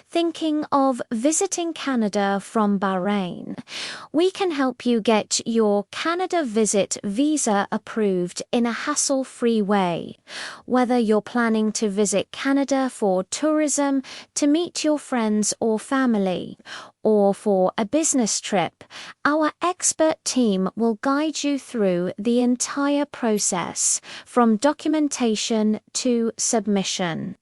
Thinking of visiting Canada from Bahrain, we can help you get your Canada visit visa approved in a hassle-free way. Whether you're planning to visit Canada for tourism, to meet your friends or family, or for a business trip, our expert team will guide you through the entire process, from documentation to submission,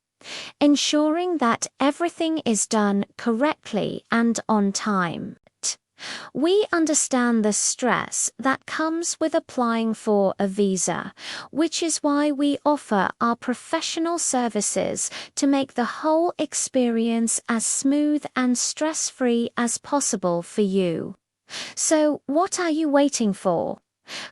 ensuring that everything is done correctly and on time. We understand the stress that comes with applying for a visa, which is why we offer our professional services to make the whole experience as smooth and stress-free as possible for you. So, what are you waiting for?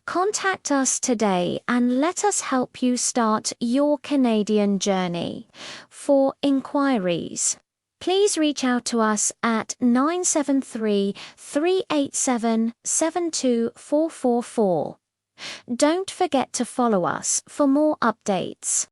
Contact us today and let us help you start your Canadian journey. For inquiries, please reach out to us at 973-387-72444. Don't forget to follow us for more updates.